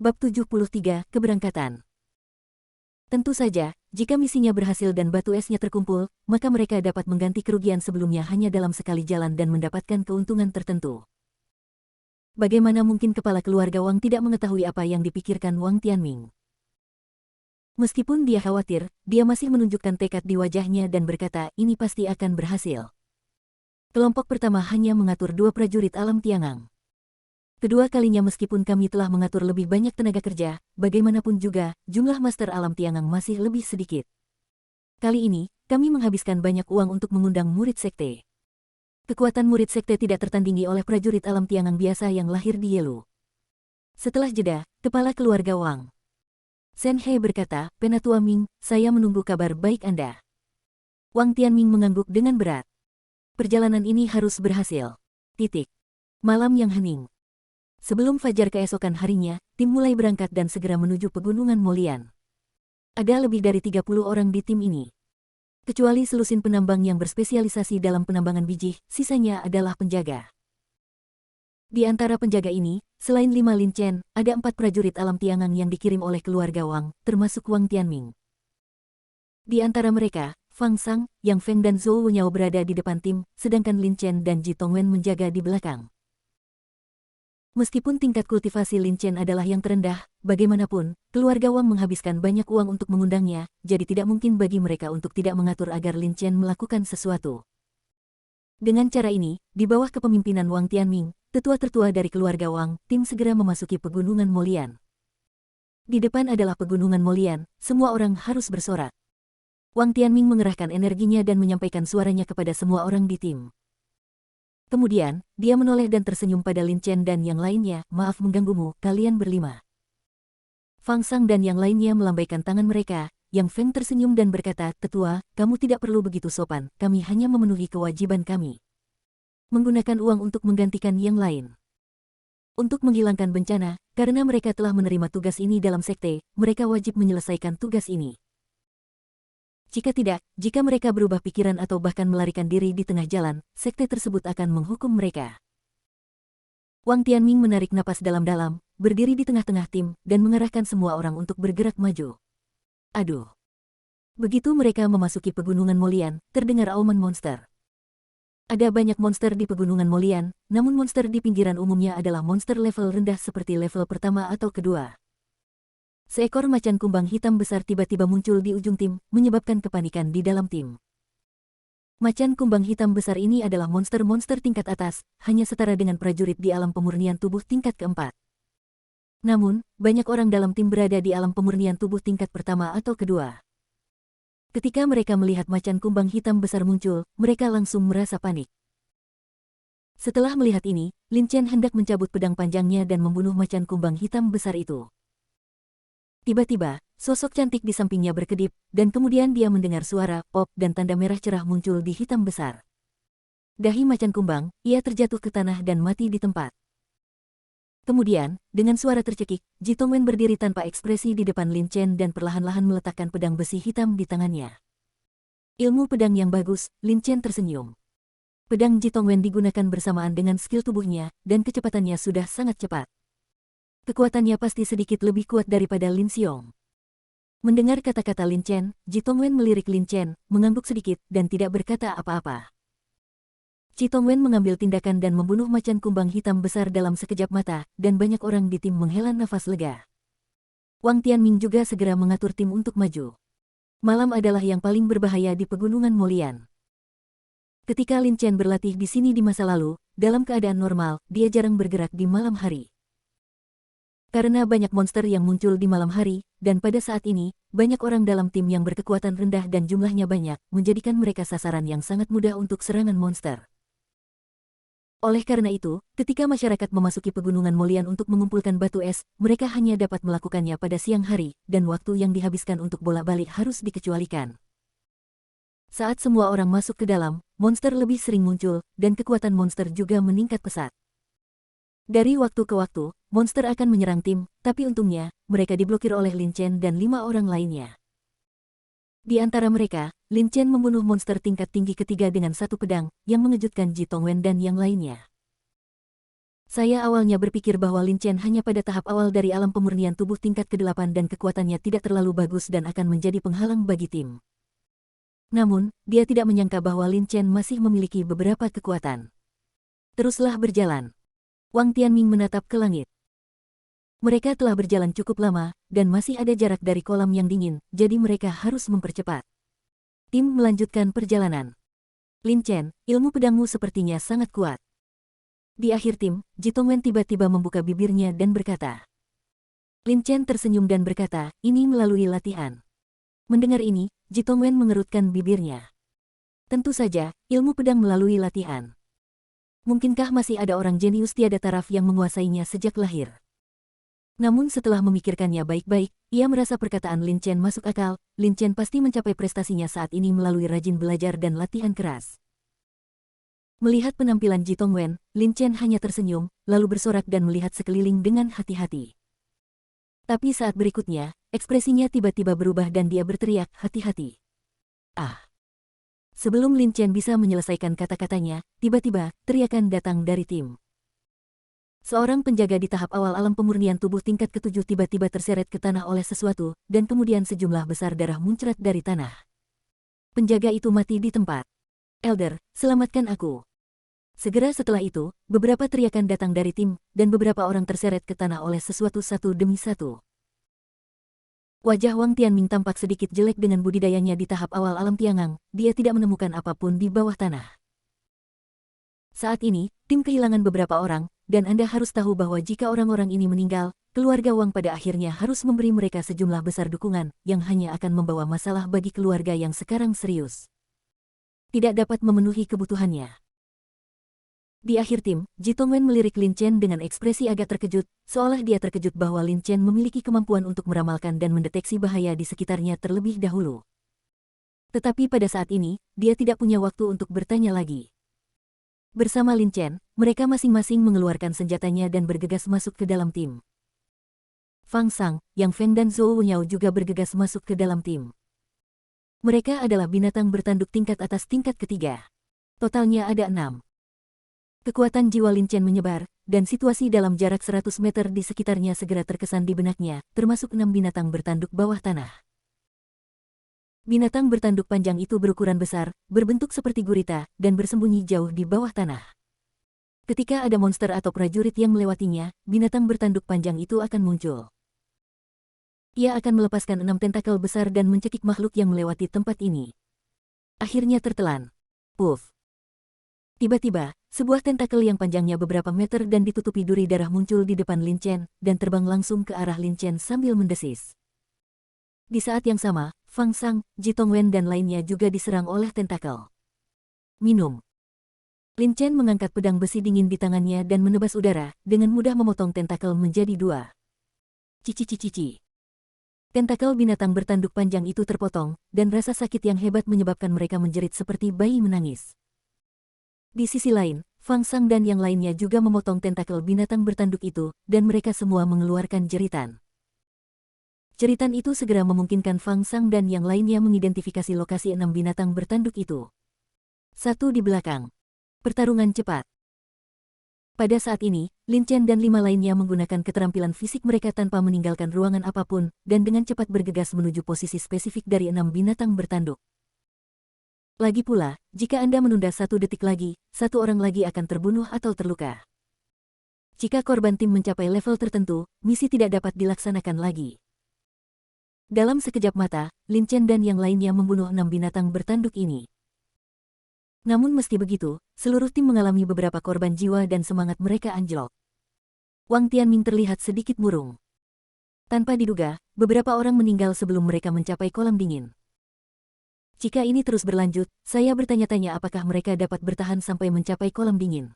Bab 73, Keberangkatan. Tentu saja, jika misinya berhasil dan batu esnya terkumpul, maka mereka dapat mengganti kerugian sebelumnya hanya dalam sekali jalan dan mendapatkan keuntungan tertentu. Bagaimana mungkin kepala keluarga Wang tidak mengetahui apa yang dipikirkan Wang Tianming? Meskipun dia khawatir, dia masih menunjukkan tekad di wajahnya dan berkata ini pasti akan berhasil. Kelompok pertama hanya mengatur 2 prajurit alam Tiangang. Kedua kalinya meskipun kami telah mengatur lebih banyak tenaga kerja, bagaimanapun juga, jumlah master alam Tiangang masih lebih sedikit. Kali ini, kami menghabiskan banyak uang untuk mengundang murid sekte. Kekuatan murid sekte tidak tertandingi oleh prajurit alam Tiangang biasa yang lahir di Yelu. Setelah jeda, kepala keluarga Wang Shen He berkata, Penatua Ming, saya menunggu kabar baik Anda. Wang Tianming mengangguk dengan berat. Perjalanan ini harus berhasil. Malam yang hening. Sebelum fajar keesokan harinya, tim mulai berangkat dan segera menuju pegunungan Molian. Ada lebih dari 30 orang di tim ini. Kecuali selusin penambang yang berspesialisasi dalam penambangan biji, sisanya adalah penjaga. Di antara penjaga ini, selain 5 Lin Chen, ada 4 prajurit alam Tiangang yang dikirim oleh keluarga Wang, termasuk Wang Tianming. Di antara mereka, Fang Sang, Yang Feng dan Zhou Wenyao berada di depan tim, sedangkan Lin Chen dan Ji Tongwen menjaga di belakang. Meskipun tingkat kultivasi Lin Chen adalah yang terendah, bagaimanapun, keluarga Wang menghabiskan banyak uang untuk mengundangnya, jadi tidak mungkin bagi mereka untuk tidak mengatur agar Lin Chen melakukan sesuatu. Dengan cara ini, di bawah kepemimpinan Wang Tianming, tetua tertua dari keluarga Wang, tim segera memasuki pegunungan Molian. Di depan adalah pegunungan Molian, semua orang harus bersorak. Wang Tianming mengerahkan energinya dan menyampaikan suaranya kepada semua orang di tim. Kemudian, dia menoleh dan tersenyum pada Lin Chen dan yang lainnya, maaf mengganggumu, kalian berlima. Fang Sang dan yang lainnya melambaikan tangan mereka, Yang Feng tersenyum dan berkata, Tetua, kamu tidak perlu begitu sopan, kami hanya memenuhi kewajiban kami. Menggunakan uang untuk menggantikan yang lain. Untuk menghilangkan bencana, karena mereka telah menerima tugas ini dalam sekte, mereka wajib menyelesaikan tugas ini. Jika tidak, jika mereka berubah pikiran atau bahkan melarikan diri di tengah jalan, sekte tersebut akan menghukum mereka. Wang Tianming menarik napas dalam-dalam, berdiri di tengah-tengah tim, dan mengarahkan semua orang untuk bergerak maju. Aduh! Begitu mereka memasuki pegunungan Molian, terdengar auman monster. Ada banyak monster di pegunungan Molian, namun monster di pinggiran umumnya adalah monster level rendah seperti level pertama atau kedua. Seekor macan kumbang hitam besar tiba-tiba muncul di ujung tim, menyebabkan kepanikan di dalam tim. Macan kumbang hitam besar ini adalah monster-monster tingkat atas, hanya setara dengan prajurit di alam pemurnian tubuh tingkat keempat. Namun, banyak orang dalam tim berada di alam pemurnian tubuh tingkat pertama atau kedua. Ketika mereka melihat macan kumbang hitam besar muncul, mereka langsung merasa panik. Setelah melihat ini, Lin Chen hendak mencabut pedang panjangnya dan membunuh macan kumbang hitam besar itu. Tiba-tiba, sosok cantik di sampingnya berkedip, dan kemudian dia mendengar suara pop dan tanda merah cerah muncul di hitam besar. Dahi macan kumbang, ia terjatuh ke tanah dan mati di tempat. Kemudian, dengan suara tercekik, Ji Tongwen berdiri tanpa ekspresi di depan Lin Chen dan perlahan-lahan meletakkan pedang besi hitam di tangannya. Ilmu pedang yang bagus, Lin Chen tersenyum. Pedang Ji Tongwen digunakan bersamaan dengan skill tubuhnya, dan kecepatannya sudah sangat cepat. Kekuatannya pasti sedikit lebih kuat daripada Lin Xiong. Mendengar kata-kata Lin Chen, Ji Tongwen melirik Lin Chen, mengangguk sedikit, dan tidak berkata apa-apa. Ji Tongwen mengambil tindakan dan membunuh macan kumbang hitam besar dalam sekejap mata, dan banyak orang di tim menghela nafas lega. Wang Tianming juga segera mengatur tim untuk maju. Malam adalah yang paling berbahaya di pegunungan Molian. Ketika Lin Chen berlatih di sini di masa lalu, dalam keadaan normal, dia jarang bergerak di malam hari. Karena banyak monster yang muncul di malam hari, dan pada saat ini, banyak orang dalam tim yang berkekuatan rendah dan jumlahnya banyak, menjadikan mereka sasaran yang sangat mudah untuk serangan monster. Oleh karena itu, ketika masyarakat memasuki pegunungan Molian untuk mengumpulkan batu es, mereka hanya dapat melakukannya pada siang hari, dan waktu yang dihabiskan untuk bolak-balik harus dikecualikan. Saat semua orang masuk ke dalam, monster lebih sering muncul, dan kekuatan monster juga meningkat pesat. Dari waktu ke waktu, monster akan menyerang tim, tapi untungnya, mereka diblokir oleh Lin Chen dan 5 orang lainnya. Di antara mereka, Lin Chen membunuh monster tingkat tinggi ketiga dengan satu pedang, yang mengejutkan Ji Tongwen dan yang lainnya. Saya awalnya berpikir bahwa Lin Chen hanya pada tahap awal dari alam pemurnian tubuh tingkat ke-8 dan kekuatannya tidak terlalu bagus dan akan menjadi penghalang bagi tim. Namun, dia tidak menyangka bahwa Lin Chen masih memiliki beberapa kekuatan. Teruslah berjalan. Wang Tianming menatap ke langit. Mereka telah berjalan cukup lama, dan masih ada jarak dari kolam yang dingin, jadi mereka harus mempercepat. Tim melanjutkan perjalanan. Lin Chen, ilmu pedangmu sepertinya sangat kuat. Di akhir tim, Ji Tongwen tiba-tiba membuka bibirnya dan berkata. Lin Chen tersenyum dan berkata, ini melalui latihan. Mendengar ini, Ji Tongwen mengerutkan bibirnya. Tentu saja, ilmu pedang melalui latihan. Mungkinkah masih ada orang jenius tiada taraf yang menguasainya sejak lahir? Namun setelah memikirkannya baik-baik, ia merasa perkataan Lin Chen masuk akal. Lin Chen pasti mencapai prestasinya saat ini melalui rajin belajar dan latihan keras. Melihat penampilan Ji Tongwen, Lin Chen hanya tersenyum, lalu bersorak dan melihat sekeliling dengan hati-hati. Tapi saat berikutnya, ekspresinya tiba-tiba berubah dan dia berteriak, hati-hati. Ah! Sebelum Lin Chen bisa menyelesaikan kata-katanya, tiba-tiba, teriakan datang dari tim. Seorang penjaga di tahap awal alam pemurnian tubuh tingkat ke-7 tiba-tiba terseret ke tanah oleh sesuatu, dan kemudian sejumlah besar darah muncrat dari tanah. Penjaga itu mati di tempat. Elder, selamatkan aku. Segera setelah itu, beberapa teriakan datang dari tim, dan beberapa orang terseret ke tanah oleh sesuatu satu demi satu. Wajah Wang Tianming tampak sedikit jelek dengan budidayanya di tahap awal alam Tiangang, dia tidak menemukan apapun di bawah tanah. Saat ini, tim kehilangan beberapa orang, dan Anda harus tahu bahwa jika orang-orang ini meninggal, keluarga Wang pada akhirnya harus memberi mereka sejumlah besar dukungan, yang hanya akan membawa masalah bagi keluarga yang sekarang serius. Tidak dapat memenuhi kebutuhannya. Di akhir tim, Ji Tongwen melirik Lin Chen dengan ekspresi agak terkejut, seolah dia terkejut bahwa Lin Chen memiliki kemampuan untuk meramalkan dan mendeteksi bahaya di sekitarnya terlebih dahulu. Tetapi pada saat ini, dia tidak punya waktu untuk bertanya lagi. Bersama Lin Chen, mereka masing-masing mengeluarkan senjatanya dan bergegas masuk ke dalam tim. Fang Sang, Yang Feng dan Zhou Wenyao juga bergegas masuk ke dalam tim. Mereka adalah binatang bertanduk tingkat atas tingkat ketiga. Totalnya ada 6. Kekuatan jiwa Lin Chen menyebar, dan situasi dalam jarak 100 meter di sekitarnya segera terkesan di benaknya, termasuk 6 binatang bertanduk bawah tanah. Binatang bertanduk panjang itu berukuran besar, berbentuk seperti gurita, dan bersembunyi jauh di bawah tanah. Ketika ada monster atau prajurit yang melewatinya, binatang bertanduk panjang itu akan muncul. Ia akan melepaskan 6 tentakel besar dan mencekik makhluk yang melewati tempat ini. Akhirnya tertelan. Puff! Tiba-tiba, sebuah tentakel yang panjangnya beberapa meter dan ditutupi duri darah muncul di depan Lin Chen, dan terbang langsung ke arah Lin Chen sambil mendesis. Di saat yang sama, Fang Sang, Ji Tongwen dan lainnya juga diserang oleh tentakel. Minum. Lin Chen mengangkat pedang besi dingin di tangannya dan menebas udara, dengan mudah memotong tentakel menjadi 2. Cici-cici. Tentakel binatang bertanduk panjang itu terpotong, dan rasa sakit yang hebat menyebabkan mereka menjerit seperti bayi menangis. Di sisi lain, Fang Sang dan yang lainnya juga memotong tentakel binatang bertanduk itu, dan mereka semua mengeluarkan jeritan. Jeritan itu segera memungkinkan Fang Sang dan yang lainnya mengidentifikasi lokasi 6 binatang bertanduk itu. Satu di belakang. Pertarungan cepat. Pada saat ini, Lin Chen dan 5 lainnya menggunakan keterampilan fisik mereka tanpa meninggalkan ruangan apapun, dan dengan cepat bergegas menuju posisi spesifik dari 6 binatang bertanduk. Lagi pula, jika Anda menunda 1 detik lagi, 1 orang lagi akan terbunuh atau terluka. Jika korban tim mencapai level tertentu, misi tidak dapat dilaksanakan lagi. Dalam sekejap mata, Lin Chen dan yang lainnya membunuh 6 binatang bertanduk ini. Namun meski begitu, seluruh tim mengalami beberapa korban jiwa dan semangat mereka anjlok. Wang Tianming terlihat sedikit murung. Tanpa diduga, beberapa orang meninggal sebelum mereka mencapai kolam dingin. Jika ini terus berlanjut, saya bertanya-tanya apakah mereka dapat bertahan sampai mencapai kolam dingin.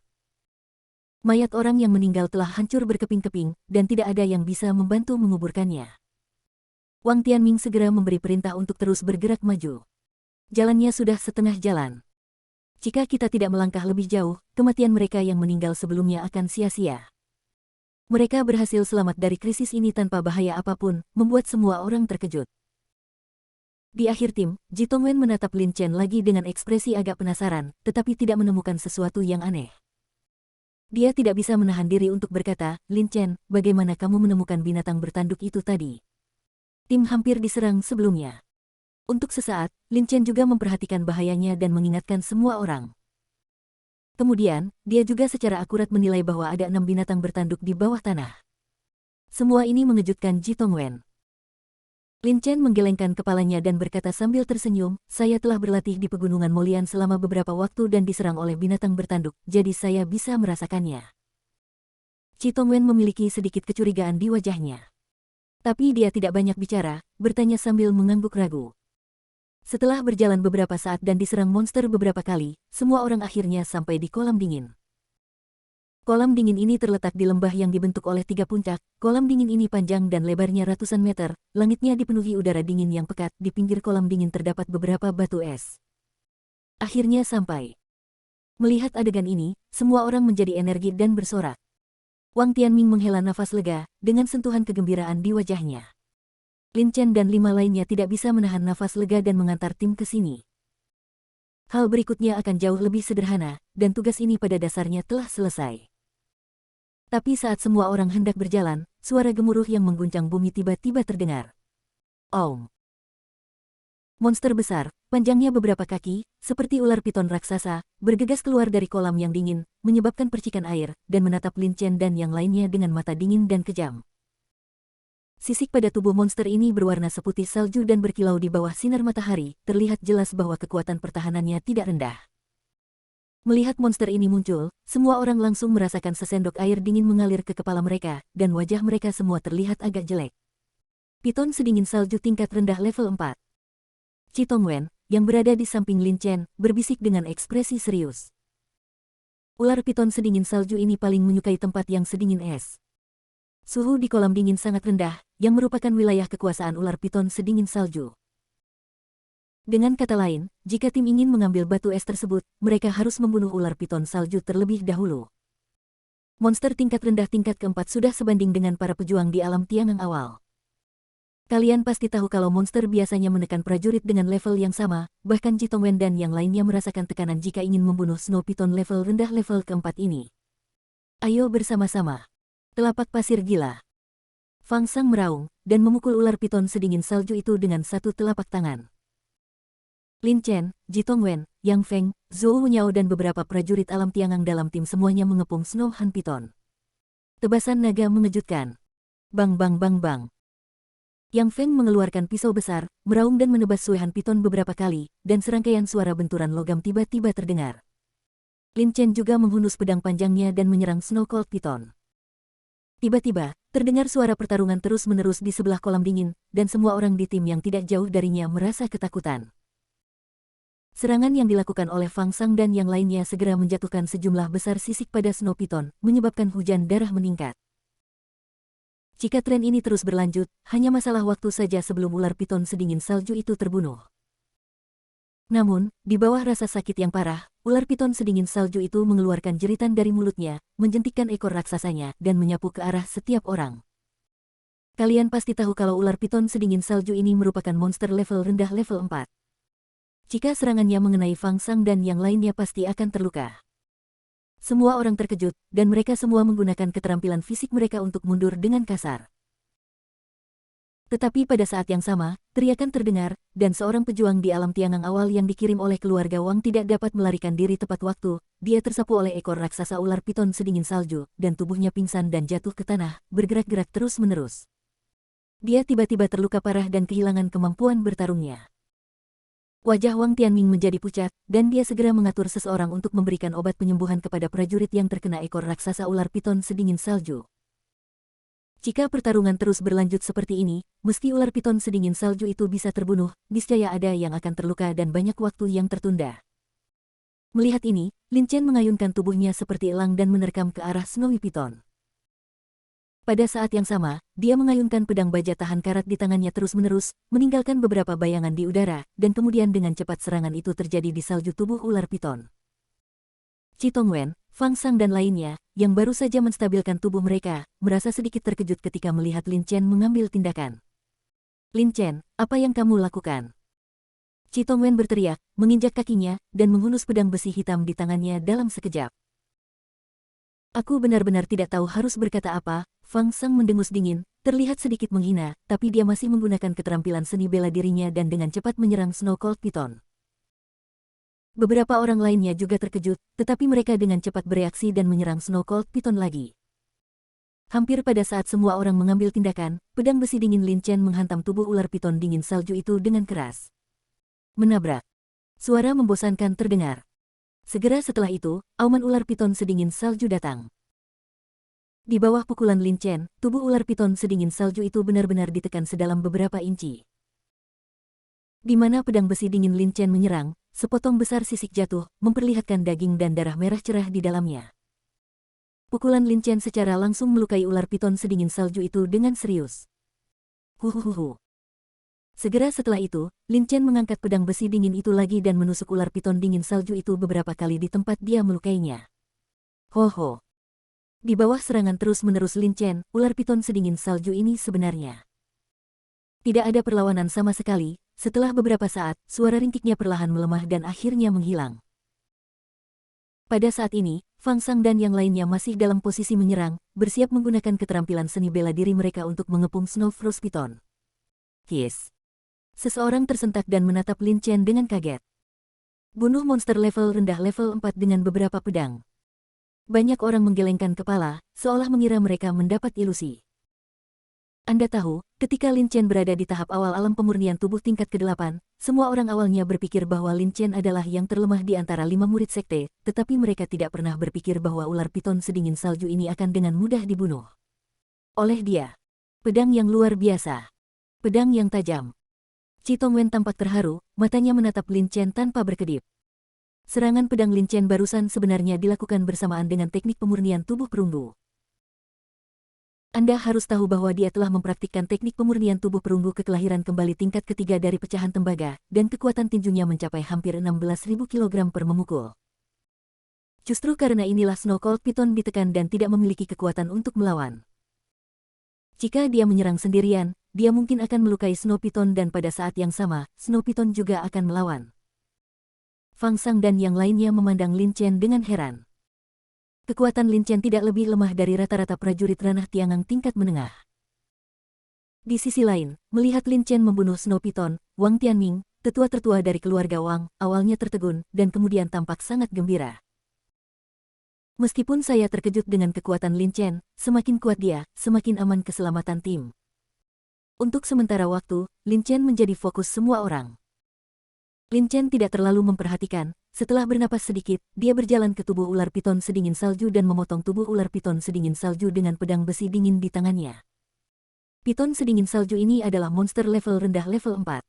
Mayat orang yang meninggal telah hancur berkeping-keping, dan tidak ada yang bisa membantu menguburkannya. Wang Tianming segera memberi perintah untuk terus bergerak maju. Jalannya sudah setengah jalan. Jika kita tidak melangkah lebih jauh, kematian mereka yang meninggal sebelumnya akan sia-sia. Mereka berhasil selamat dari krisis ini tanpa bahaya apapun, membuat semua orang terkejut. Di akhir tim, Ji Tongwen menatap Lin Chen lagi dengan ekspresi agak penasaran, tetapi tidak menemukan sesuatu yang aneh. Dia tidak bisa menahan diri untuk berkata, "Lin Chen, bagaimana kamu menemukan binatang bertanduk itu tadi?" Tim hampir diserang sebelumnya. Untuk sesaat, Lin Chen juga memperhatikan bahayanya dan mengingatkan semua orang. Kemudian, dia juga secara akurat menilai bahwa ada 6 binatang bertanduk di bawah tanah. Semua ini mengejutkan Ji Tongwen. Lin Chen menggelengkan kepalanya dan berkata sambil tersenyum, "Saya telah berlatih di Pegunungan Molian selama beberapa waktu dan diserang oleh binatang bertanduk, jadi saya bisa merasakannya." Ji Tongwen memiliki sedikit kecurigaan di wajahnya. Tapi dia tidak banyak bicara, bertanya sambil mengangguk ragu. Setelah berjalan beberapa saat dan diserang monster beberapa kali, semua orang akhirnya sampai di kolam dingin. Kolam dingin ini terletak di lembah yang dibentuk oleh 3 puncak. Kolam dingin ini panjang dan lebarnya ratusan meter, langitnya dipenuhi udara dingin yang pekat. Di pinggir kolam dingin terdapat beberapa batu es. Akhirnya sampai. Melihat adegan ini, semua orang menjadi energi dan bersorak. Wang Tianming menghela nafas lega, dengan sentuhan kegembiraan di wajahnya. Lin Chen dan 5 lainnya tidak bisa menahan nafas lega dan mengantar tim ke sini. Hal berikutnya akan jauh lebih sederhana, dan tugas ini pada dasarnya telah selesai. Tapi saat semua orang hendak berjalan, suara gemuruh yang mengguncang bumi tiba-tiba terdengar. Om. Monster besar, panjangnya beberapa kaki, seperti ular piton raksasa, bergegas keluar dari kolam yang dingin, menyebabkan percikan air, dan menatap Lin Chen dan yang lainnya dengan mata dingin dan kejam. Sisik pada tubuh monster ini berwarna seputih salju dan berkilau di bawah sinar matahari, terlihat jelas bahwa kekuatan pertahanannya tidak rendah. Melihat monster ini muncul, semua orang langsung merasakan sesendok air dingin mengalir ke kepala mereka, dan wajah mereka semua terlihat agak jelek. Piton sedingin salju tingkat rendah level 4. Ji Tongwen, yang berada di samping Lin Chen, berbisik dengan ekspresi serius. Ular piton sedingin salju ini paling menyukai tempat yang sedingin es. Suhu di kolam dingin sangat rendah, yang merupakan wilayah kekuasaan ular piton sedingin salju. Dengan kata lain, jika tim ingin mengambil batu es tersebut, mereka harus membunuh ular piton salju terlebih dahulu. Monster tingkat rendah tingkat keempat sudah sebanding dengan para pejuang di alam Tiangang awal. Kalian pasti tahu kalau monster biasanya menekan prajurit dengan level yang sama, bahkan Ji Tongwen dan yang lainnya merasakan tekanan jika ingin membunuh Snow Piton level rendah level keempat ini. Ayo bersama-sama. Telapak pasir gila. Fang Sang meraung, dan memukul ular piton sedingin salju itu dengan satu telapak tangan. Lin Chen, Ji Tongwen, Yang Feng, Zhou Wunyao dan beberapa prajurit alam Tiangang dalam tim semuanya mengepung Snow Han Piton. Tebasan naga mengejutkan. Bang bang bang bang. Yang Feng mengeluarkan pisau besar, meraung dan menebas Sui Han Piton beberapa kali, dan serangkaian suara benturan logam tiba-tiba terdengar. Lin Chen juga menghunus pedang panjangnya dan menyerang Snow Cold Piton. Tiba-tiba, terdengar suara pertarungan terus-menerus di sebelah kolam dingin, dan semua orang di tim yang tidak jauh darinya merasa ketakutan. Serangan yang dilakukan oleh Fang Sang dan yang lainnya segera menjatuhkan sejumlah besar sisik pada Snow Piton, menyebabkan hujan darah meningkat. Jika tren ini terus berlanjut, hanya masalah waktu saja sebelum ular piton sedingin salju itu terbunuh. Namun, di bawah rasa sakit yang parah, ular piton sedingin salju itu mengeluarkan jeritan dari mulutnya, menjentikkan ekor raksasanya, dan menyapu ke arah setiap orang. Kalian pasti tahu kalau ular piton sedingin salju ini merupakan monster level rendah level 4. Jika serangannya mengenai Fang Sang dan yang lainnya pasti akan terluka. Semua orang terkejut, dan mereka semua menggunakan keterampilan fisik mereka untuk mundur dengan kasar. Tetapi pada saat yang sama, teriakan terdengar, dan seorang pejuang di alam Tiangang awal yang dikirim oleh keluarga Wang tidak dapat melarikan diri tepat waktu. Dia tersapu oleh ekor raksasa ular piton sedingin salju, dan tubuhnya pingsan dan jatuh ke tanah, bergerak-gerak terus-menerus. Dia tiba-tiba terluka parah dan kehilangan kemampuan bertarungnya. Wajah Wang Tianming menjadi pucat, dan dia segera mengatur seseorang untuk memberikan obat penyembuhan kepada prajurit yang terkena ekor raksasa ular piton sedingin salju. Jika pertarungan terus berlanjut seperti ini, meski ular piton sedingin salju itu bisa terbunuh, niscaya ada yang akan terluka dan banyak waktu yang tertunda. Melihat ini, Lin Chen mengayunkan tubuhnya seperti elang dan menerkam ke arah Snowy Piton. Pada saat yang sama, dia mengayunkan pedang baja tahan karat di tangannya terus-menerus, meninggalkan beberapa bayangan di udara, dan kemudian dengan cepat serangan itu terjadi di salju tubuh ular piton. Ji Tongwen, Fang Sang dan lainnya, yang baru saja menstabilkan tubuh mereka, merasa sedikit terkejut ketika melihat Lin Chen mengambil tindakan. Lin Chen, apa yang kamu lakukan? Ji Tongwen berteriak, menginjak kakinya, dan menghunus pedang besi hitam di tangannya dalam sekejap. Aku benar-benar tidak tahu harus berkata apa. Fang Sang mendengus dingin, terlihat sedikit menghina, tapi dia masih menggunakan keterampilan seni bela dirinya dan dengan cepat menyerang Snow Cold Python. Beberapa orang lainnya juga terkejut, tetapi mereka dengan cepat bereaksi dan menyerang Snow Cold Python lagi. Hampir pada saat semua orang mengambil tindakan, pedang besi dingin Lin Chen menghantam tubuh ular piton dingin salju itu dengan keras. Menabrak. Suara membosankan terdengar. Segera setelah itu, auman ular piton sedingin salju datang. Di bawah pukulan Lin Chen, tubuh ular piton sedingin salju itu benar-benar ditekan sedalam beberapa inci. Di mana pedang besi dingin Lin Chen menyerang, sepotong besar sisik jatuh, memperlihatkan daging dan darah merah cerah di dalamnya. Pukulan Lin Chen secara langsung melukai ular piton sedingin salju itu dengan serius. Huhuhuhu. Segera setelah itu, Lin Chen mengangkat pedang besi dingin itu lagi dan menusuk ular piton dingin salju itu beberapa kali di tempat dia melukainya. Ho-ho. Di bawah serangan terus-menerus Lin Chen, ular piton sedingin salju ini sebenarnya tidak ada perlawanan sama sekali. Setelah beberapa saat, suara ringkiknya perlahan melemah dan akhirnya menghilang. Pada saat ini, Fang Sang dan yang lainnya masih dalam posisi menyerang, bersiap menggunakan keterampilan seni bela diri mereka untuk mengepung Snow Frost Python. Yes. Seseorang tersentak dan menatap Lin Chen dengan kaget. Bunuh monster level rendah level 4 dengan beberapa pedang. Banyak orang menggelengkan kepala, seolah mengira mereka mendapat ilusi. Anda tahu, ketika Lin Chen berada di tahap awal alam pemurnian tubuh tingkat ke-8, semua orang awalnya berpikir bahwa Lin Chen adalah yang terlemah di antara 5 murid sekte, tetapi mereka tidak pernah berpikir bahwa ular piton sedingin salju ini akan dengan mudah dibunuh oleh dia. Pedang yang luar biasa. Pedang yang tajam. Chi Tongwen tampak terharu, matanya menatap Lin Chen tanpa berkedip. Serangan pedang Lin Chen barusan sebenarnya dilakukan bersamaan dengan teknik pemurnian tubuh perunggu. Anda harus tahu bahwa dia telah mempraktikkan teknik pemurnian tubuh perunggu kekelahiran kembali tingkat ketiga dari pecahan tembaga, dan kekuatan tinjunya mencapai hampir 16.000 kg per memukul. Justru karena inilah Snow Cold Python ditekan dan tidak memiliki kekuatan untuk melawan. Jika dia menyerang sendirian, dia mungkin akan melukai Snow Python dan pada saat yang sama, Snow Python juga akan melawan. Fang Sang dan yang lainnya memandang Lin Chen dengan heran. Kekuatan Lin Chen tidak lebih lemah dari rata-rata prajurit ranah Tiangang tingkat menengah. Di sisi lain, melihat Lin Chen membunuh Snow Python, Wang Tianming, tetua tertua dari keluarga Wang, awalnya tertegun dan kemudian tampak sangat gembira. Meskipun saya terkejut dengan kekuatan Lin Chen, semakin kuat dia, semakin aman keselamatan tim. Untuk sementara waktu, Lin Chen menjadi fokus semua orang. Lin Chen tidak terlalu memperhatikan, setelah bernapas sedikit, dia berjalan ke tubuh ular piton sedingin salju dan memotong tubuh ular piton sedingin salju dengan pedang besi dingin di tangannya. Piton sedingin salju ini adalah monster level rendah level 4.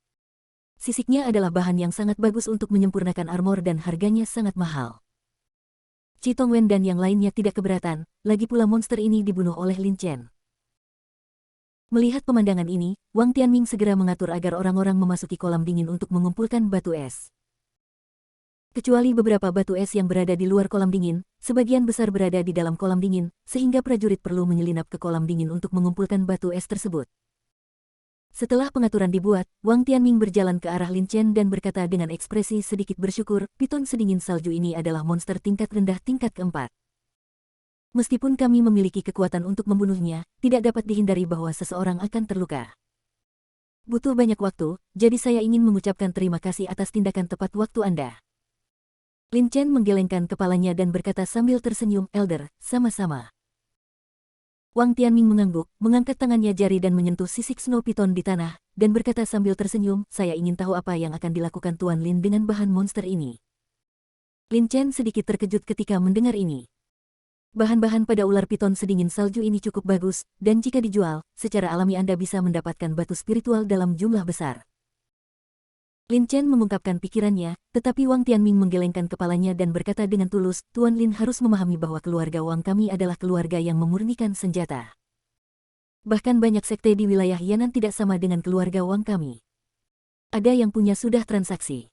Sisiknya adalah bahan yang sangat bagus untuk menyempurnakan armor dan harganya sangat mahal. Chi Tongwen dan yang lainnya tidak keberatan, lagi pula monster ini dibunuh oleh Lin Chen. Melihat pemandangan ini, Wang Tianming segera mengatur agar orang-orang memasuki kolam dingin untuk mengumpulkan batu es. Kecuali beberapa batu es yang berada di luar kolam dingin, sebagian besar berada di dalam kolam dingin, sehingga prajurit perlu menyelinap ke kolam dingin untuk mengumpulkan batu es tersebut. Setelah pengaturan dibuat, Wang Tianming berjalan ke arah Lin Chen dan berkata dengan ekspresi sedikit bersyukur, piton sedingin salju ini adalah monster tingkat rendah tingkat keempat. Meskipun kami memiliki kekuatan untuk membunuhnya, tidak dapat dihindari bahwa seseorang akan terluka. Butuh banyak waktu, jadi saya ingin mengucapkan terima kasih atas tindakan tepat waktu Anda. Lin Chen menggelengkan kepalanya dan berkata sambil tersenyum, Elder, sama-sama. Wang Tianming mengangguk, mengangkat tangannya jari dan menyentuh sisik Snow Python di tanah, dan berkata sambil tersenyum, saya ingin tahu apa yang akan dilakukan Tuan Lin dengan bahan monster ini. Lin Chen sedikit terkejut ketika mendengar ini. Bahan-bahan pada ular piton sedingin salju ini cukup bagus, dan jika dijual, secara alami Anda bisa mendapatkan batu spiritual dalam jumlah besar. Lin Chen mengungkapkan pikirannya, tetapi Wang Tianming menggelengkan kepalanya dan berkata dengan tulus, Tuan Lin harus memahami bahwa keluarga Wang kami adalah keluarga yang memurnikan senjata. Bahkan banyak sekte di wilayah Yanan tidak sama dengan keluarga Wang kami. Ada yang punya sudah transaksi.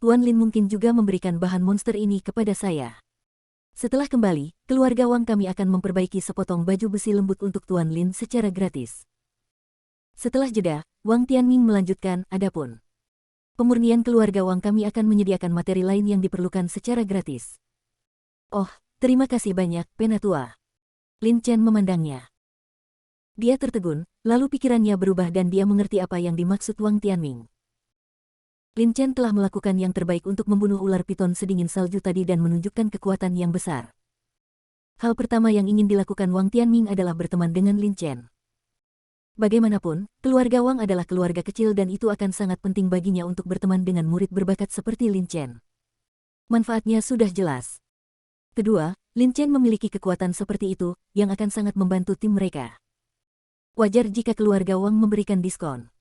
Tuan Lin mungkin juga memberikan bahan monster ini kepada saya. Setelah kembali, keluarga Wang kami akan memperbaiki sepotong baju besi lembut untuk Tuan Lin secara gratis. Setelah jeda, Wang Tianming melanjutkan, adapun pemurnian keluarga Wang kami akan menyediakan materi lain yang diperlukan secara gratis. Oh, Terima kasih banyak, Penatua. Lin Chen memandangnya. Dia tertegun, lalu pikirannya berubah dan dia mengerti apa yang dimaksud Wang Tianming. Lin Chen telah melakukan yang terbaik untuk membunuh ular piton sedingin salju tadi dan menunjukkan kekuatan yang besar. Hal pertama yang ingin dilakukan Wang Tianming adalah berteman dengan Lin Chen. Bagaimanapun, keluarga Wang adalah keluarga kecil dan itu akan sangat penting baginya untuk berteman dengan murid berbakat seperti Lin Chen. Manfaatnya sudah jelas. Kedua, Lin Chen memiliki kekuatan seperti itu, yang akan sangat membantu tim mereka. Wajar jika keluarga Wang memberikan diskon.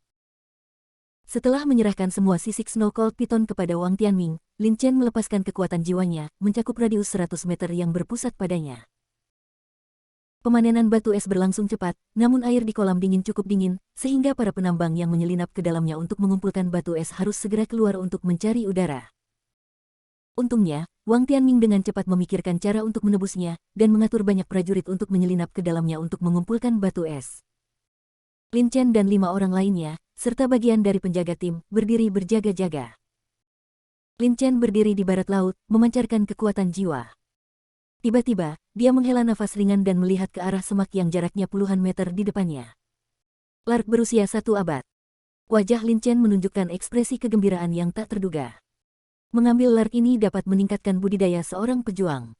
Setelah menyerahkan semua sisik Snow Cold Python kepada Wang Tianming, Lin Chen melepaskan kekuatan jiwanya, mencakup radius 100 meter yang berpusat padanya. Pemanenan batu es berlangsung cepat, namun air di kolam dingin cukup dingin, sehingga para penambang yang menyelinap ke dalamnya untuk mengumpulkan batu es harus segera keluar untuk mencari udara. Untungnya, Wang Tianming dengan cepat memikirkan cara untuk menebusnya, dan mengatur banyak prajurit untuk menyelinap ke dalamnya untuk mengumpulkan batu es. Lin Chen dan 5 orang lainnya, serta bagian dari penjaga tim, berdiri berjaga-jaga. Lin Chen berdiri di barat laut, memancarkan kekuatan jiwa. Tiba-tiba, dia menghela nafas ringan dan melihat ke arah semak yang jaraknya puluhan meter di depannya. Lark berusia 1 abad. Wajah Lin Chen menunjukkan ekspresi kegembiraan yang tak terduga. Mengambil lark ini dapat meningkatkan budidaya seorang pejuang.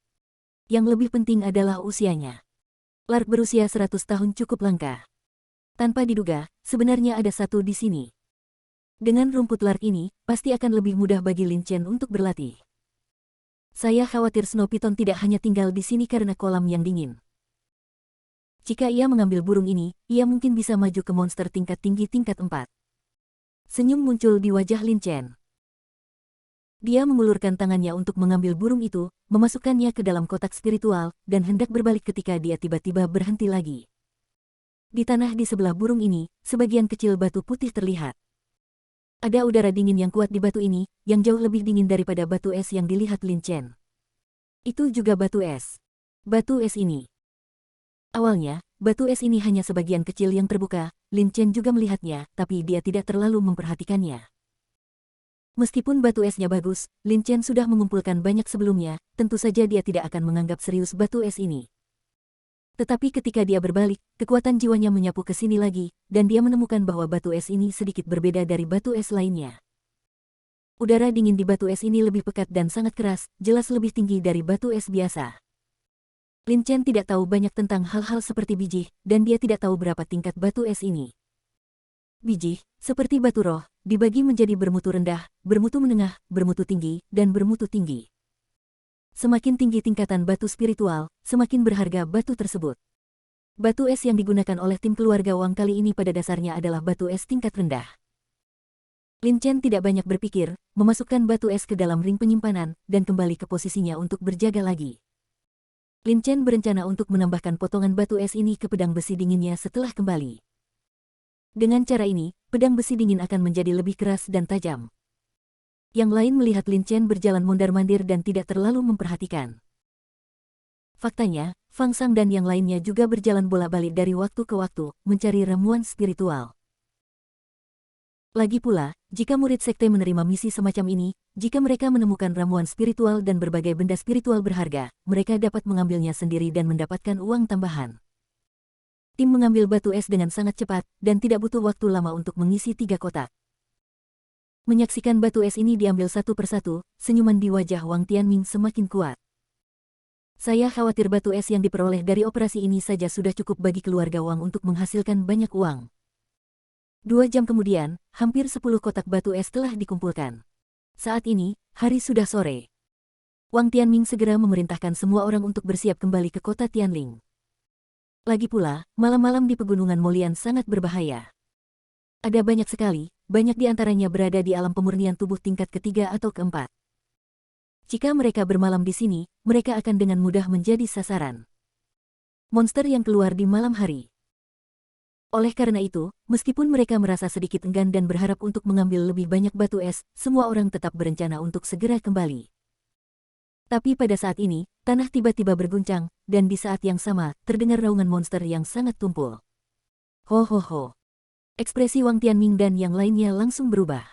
Yang lebih penting adalah usianya. Lark berusia 100 tahun cukup langka. Tanpa diduga, sebenarnya ada satu di sini. Dengan rumput lark ini, pasti akan lebih mudah bagi Lin Chen untuk berlatih. Saya khawatir Snow Python tidak hanya tinggal di sini karena kolam yang dingin. Jika ia mengambil burung ini, ia mungkin bisa maju ke monster tingkat tinggi tingkat 4. Senyum muncul di wajah Lin Chen. Dia mengulurkan tangannya untuk mengambil burung itu, memasukkannya ke dalam kotak spiritual, dan hendak berbalik ketika dia tiba-tiba berhenti lagi. Di tanah di sebelah burung ini, sebagian kecil batu putih terlihat. Ada udara dingin yang kuat di batu ini, yang jauh lebih dingin daripada batu es yang dilihat Lin Chen. Itu juga batu es. Batu es ini. Awalnya, batu es ini hanya sebagian kecil yang terbuka, Lin Chen juga melihatnya, tapi dia tidak terlalu memperhatikannya. Meskipun batu esnya bagus, Lin Chen sudah mengumpulkan banyak sebelumnya, tentu saja dia tidak akan menganggap serius batu es ini. Tetapi ketika dia berbalik, kekuatan jiwanya menyapu ke sini lagi, dan dia menemukan bahwa batu es ini sedikit berbeda dari batu es lainnya. Udara dingin di batu es ini lebih pekat dan sangat keras, jelas lebih tinggi dari batu es biasa. Lin Chen tidak tahu banyak tentang hal-hal seperti biji, dan dia tidak tahu berapa tingkat batu es ini. Biji, seperti batu roh, dibagi menjadi bermutu rendah, bermutu menengah, bermutu tinggi, dan bermutu tinggi. Semakin tinggi tingkatan batu spiritual, semakin berharga batu tersebut. Batu es yang digunakan oleh tim keluarga Wang kali ini pada dasarnya adalah batu es tingkat rendah. Lin Chen tidak banyak berpikir, memasukkan batu es ke dalam ring penyimpanan, dan kembali ke posisinya untuk berjaga lagi. Lin Chen berencana untuk menambahkan potongan batu es ini ke pedang besi dinginnya setelah kembali. Dengan cara ini, pedang besi dingin akan menjadi lebih keras dan tajam. Yang lain melihat Lin Chen berjalan mondar-mandir dan tidak terlalu memperhatikan. Faktanya, Fang Sang dan yang lainnya juga berjalan bolak-balik dari waktu ke waktu, mencari ramuan spiritual. Lagi pula, jika murid sekte menerima misi semacam ini, jika mereka menemukan ramuan spiritual dan berbagai benda spiritual berharga, mereka dapat mengambilnya sendiri dan mendapatkan uang tambahan. Tim mengambil batu es dengan sangat cepat, dan tidak butuh waktu lama untuk mengisi 3 kotak. Menyaksikan batu es ini diambil satu persatu, senyuman di wajah Wang Tianming semakin kuat. Saya khawatir batu es yang diperoleh dari operasi ini saja sudah cukup bagi keluarga Wang untuk menghasilkan banyak uang. 2 jam kemudian, hampir 10 kotak batu es telah dikumpulkan. Saat ini, hari sudah sore. Wang Tianming segera memerintahkan semua orang untuk bersiap kembali ke kota Tianling. Lagi pula, malam-malam di pegunungan Molian sangat berbahaya. Ada banyak di antaranya berada di alam pemurnian tubuh tingkat ketiga atau keempat. Jika mereka bermalam di sini, mereka akan dengan mudah menjadi sasaran monster yang keluar di malam hari. Oleh karena itu, meskipun mereka merasa sedikit enggan dan berharap untuk mengambil lebih banyak batu es, semua orang tetap berencana untuk segera kembali. Tapi pada saat ini, tanah tiba-tiba berguncang, dan di saat yang sama, terdengar raungan monster yang sangat tumpul. Ho ho ho. Ekspresi Wang Tianming dan yang lainnya langsung berubah.